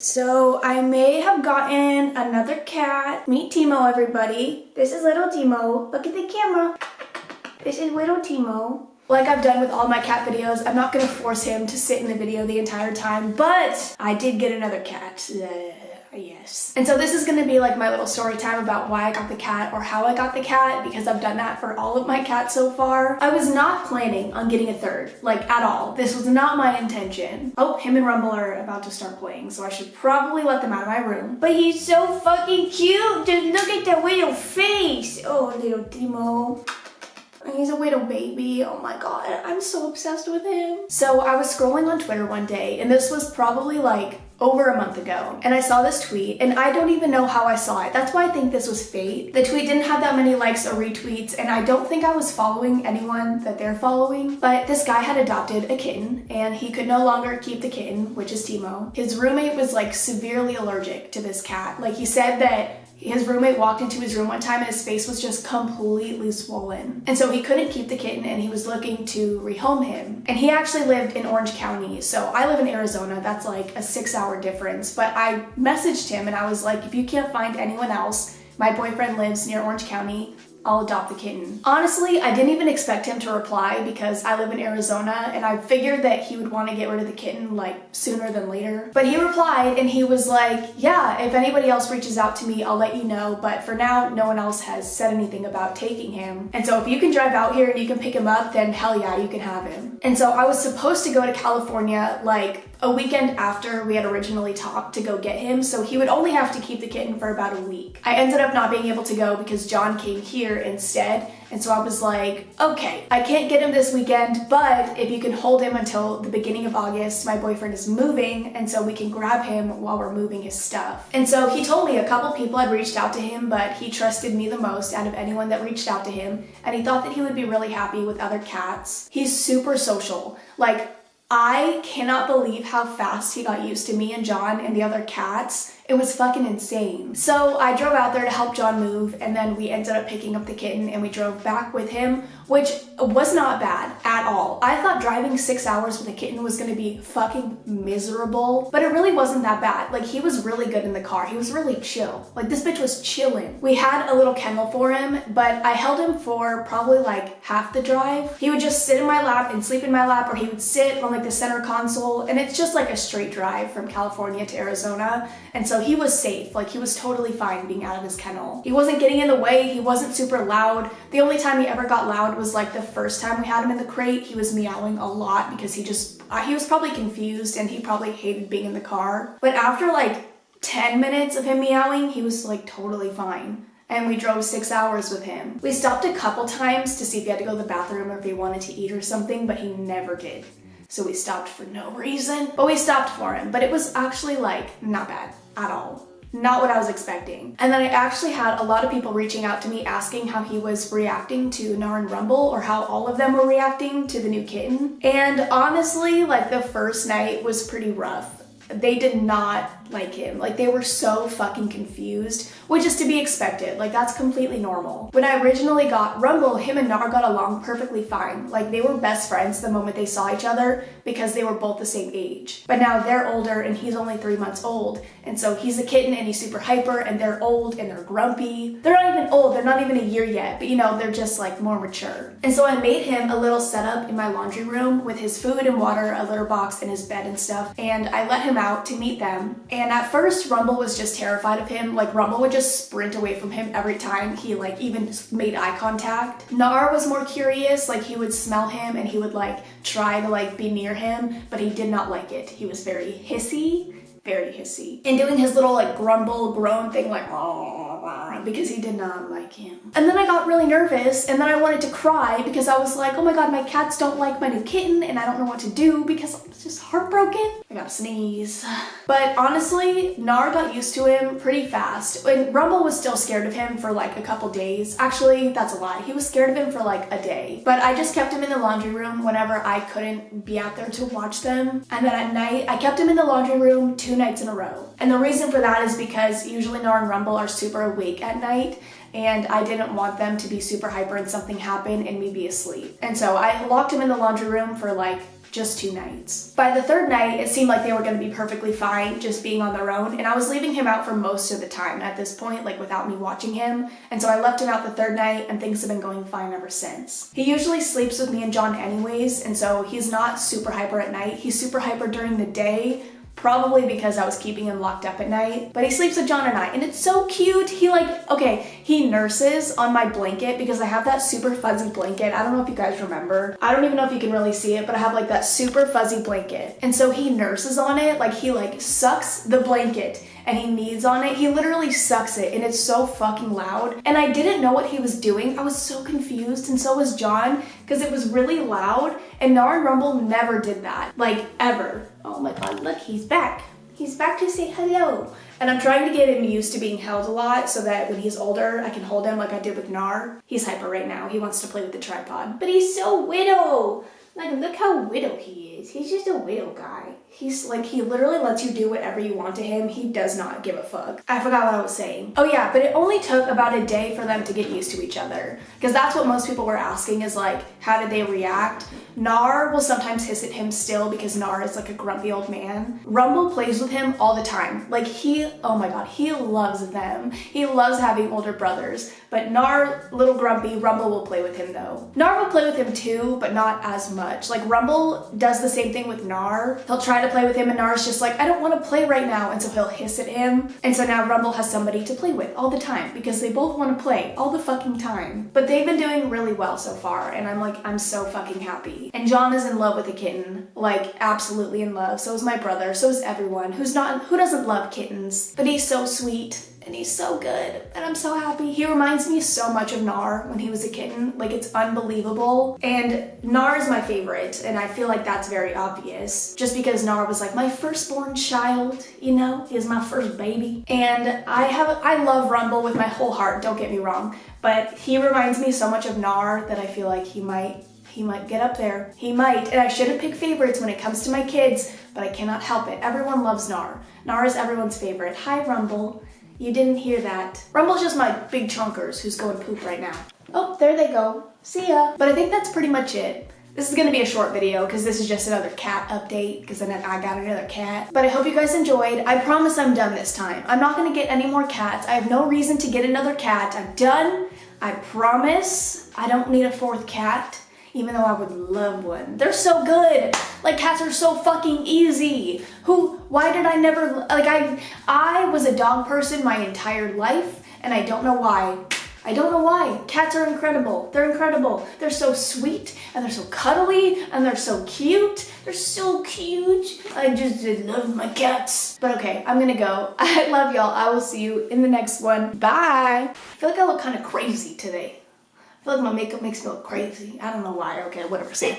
So I may have gotten another cat. Meet Timo, everybody. This is little Timo. Look at the camera. This is little Timo. Like I've done with all my cat videos, I'm not gonna force him to sit in the video the entire time, but I did get another cat. Yes. And so this is gonna be like my little story time about why I got the cat or how I got the cat, because I've done that for all of my cats so far. I was not planning on getting a third, like at all. This was not my intention. Oh, him and Rumble are about to start playing, so I should probably let them out of my room. But he's so fucking cute. Just look at that little face. Oh, little Timo. He's a little baby. Oh my god, I'm so obsessed with him. So I was scrolling on Twitter one day, and this was probably like over a month ago, and I saw this tweet, and I don't even know how I saw it. That's why I think this was fate. The tweet didn't have that many likes or retweets, and I don't think I was following anyone that they're following, but this guy had adopted a kitten, and he could no longer keep the kitten, which is Timo. His roommate was like severely allergic to this cat. Like he said that his roommate walked into his room one time and his face was just completely swollen. And so he couldn't keep the kitten and he was looking to rehome him. And he actually lived in Orange County. So I live in Arizona. That's like a 6-hour difference. But I messaged him and I was like, if you can't find anyone else, my boyfriend lives near Orange County, I'll adopt the kitten. Honestly, I didn't even expect him to reply because I live in Arizona and I figured that he would want to get rid of the kitten like sooner than later. But he replied and he was like, yeah, if anybody else reaches out to me, I'll let you know. But for now, no one else has said anything about taking him. And so if you can drive out here and you can pick him up, then hell yeah, you can have him. And so I was supposed to go to California like a weekend after we had originally talked to go get him, so he would only have to keep the kitten for about a week. I ended up not being able to go because John came here instead, and so I was like, okay, I can't get him this weekend, but if you can hold him until the beginning of August, my boyfriend is moving, and so we can grab him while we're moving his stuff. And so he told me a couple people had reached out to him, but he trusted me the most out of anyone that reached out to him, and he thought that he would be really happy with other cats. He's super social. Like, I cannot believe how fast he got used to me and John and the other cats. It was fucking insane. So I drove out there to help John move, and then we ended up picking up the kitten and we drove back with him, which was not bad at all. I thought driving 6 hours with a kitten was gonna be fucking miserable, but it really wasn't that bad. Like, he was really good in the car. He was really chill. Like, this bitch was chilling. We had a little kennel for him, but I held him for probably like half the drive. He would just sit in my lap and sleep in my lap, or he would sit on like the center console, and it's just like a straight drive from California to Arizona. And so he was safe. Like, he was totally fine being out of his kennel. He wasn't getting in the way. He wasn't super loud. The only time he ever got loud was like the first time we had him in the crate. He was meowing a lot because he was probably confused and he probably hated being in the car. But after like 10 minutes of him meowing, he was like totally fine. And we drove 6 hours with him. We stopped a couple times to see if he had to go to the bathroom or if he wanted to eat or something, but he never did. So we stopped for no reason, but we stopped for him. But it was actually like not bad at all. Not what I was expecting. And then I actually had a lot of people reaching out to me asking how he was reacting to Nar and Rumble, or how all of them were reacting to the new kitten. And honestly, like, the first night was pretty rough. They did not like him. Like, they were so fucking confused, which is to be expected. Like, that's completely normal. When I originally got Rumble, him and Nar got along perfectly fine. Like, they were best friends the moment they saw each other because they were both the same age. But now they're older and he's only 3 months old. And so he's a kitten and he's super hyper, and they're old and they're grumpy. They're not even old, they're not even a year yet, but you know, they're just like more mature. And so I made him a little setup in my laundry room with his food and water, a litter box, and his bed and stuff. And I let him out to meet them. And at first, Rumble was just terrified of him. Like, Rumble would just sprint away from him every time he like even made eye contact. Nar was more curious. Like, he would smell him and he would like try to like be near him, but he did not like it. He was very hissy. And doing his little like grumble groan thing, like because he did not like him. And then I got really nervous, and then I wanted to cry because I was like, oh my god, my cats don't like my new kitten and I don't know what to do because I'm just heartbroken. I gotta sneeze. But honestly, Nar got used to him pretty fast, and Rumble was still scared of him for like a couple days. Actually, that's a lie. He was scared of him for like a day. But I just kept him in the laundry room whenever I couldn't be out there to watch them. And then at night, I kept him in the laundry room 2 nights in a row. And the reason for that is because usually Nar and Rumble are super awake at night, and I didn't want them to be super hyper and something happen and me be asleep. And so I locked him in the laundry room for like just 2 nights. By the 3rd night, it seemed like they were going to be perfectly fine just being on their own, and I was leaving him out for most of the time at this point, like without me watching him, and so I left him out the 3rd night, and things have been going fine ever since. He usually sleeps with me and John anyways, and so he's not super hyper at night. He's super hyper during the day, probably because I was keeping him locked up at night, but he sleeps with John and I, and it's so cute. He nurses on my blanket because I have that super fuzzy blanket. I don't know if you guys remember. I don't even know if you can really see it, but I have like that super fuzzy blanket. And so he nurses on it, like he like sucks the blanket and he kneads on it. He literally sucks it, and it's so fucking loud. And I didn't know what he was doing. I was so confused, and so was John, because it was really loud, and Nar and Rumble never did that, like ever. Oh my god, look, he's back. He's back to say hello. And I'm trying to get him used to being held a lot so that when he's older, I can hold him like I did with Nar. He's hyper right now. He wants to play with the tripod. But he's so widow. Like, look how widow he is. He's just a widow guy. He's like, he literally lets you do whatever you want to him. He does not give a fuck. I forgot what I was saying. Oh yeah, but it only took about a day for them to get used to each other. Because that's what most people were asking, is like, how did they react? Nar will sometimes hiss at him still because Nar is like a grumpy old man. Rumble plays with him all the time. Like oh my god, he loves them. He loves having older brothers. But Nar, little grumpy, Rumble will play with him though. Nar will play with him too, but not as much. Like Rumble does the same thing with Nar. He'll try to play with him and Nar's just like, I don't want to play right now. And so he'll hiss at him. And so now Rumble has somebody to play with all the time because they both want to play all the fucking time. But they've been doing really well so far, and I'm so fucking happy. And John is in love with the kitten, like absolutely in love. So is my brother, so is everyone who doesn't love kittens. But he's so sweet. And he's so good, and I'm so happy. He reminds me so much of Nar when he was a kitten. Like, it's unbelievable. And Nar is my favorite, and I feel like that's very obvious. Just because Nar was like my firstborn child, you know? He was my first baby. And I love Rumble with my whole heart, don't get me wrong. But he reminds me so much of Nar that I feel like he might get up there. He might. And I shouldn't pick favorites when it comes to my kids, but I cannot help it. Everyone loves Nar. Nar is everyone's favorite. Hi, Rumble. You didn't hear that. Rumble's just my big chunkers who's going poop right now. Oh, there they go. See ya. But I think that's pretty much it. This is gonna be a short video because this is just another cat update because then I got another cat. But I hope you guys enjoyed. I promise I'm done this time. I'm not gonna get any more cats. I have no reason to get another cat. I'm done. I promise. I don't need a 4th cat. Even though I would love one. They're so good. Like, cats are so fucking easy. Why did I never, like, I was a dog person my entire life, and I don't know why. I don't know why. Cats are incredible. They're incredible. They're so sweet, and they're so cuddly, and they're so cute. They're so cute. I just love my cats. But okay, I'm gonna go. I love y'all. I will see you in the next one. Bye. I feel like I look kind of crazy today. I feel like my makeup makes me look crazy. I don't know why. Okay, whatever. See ya.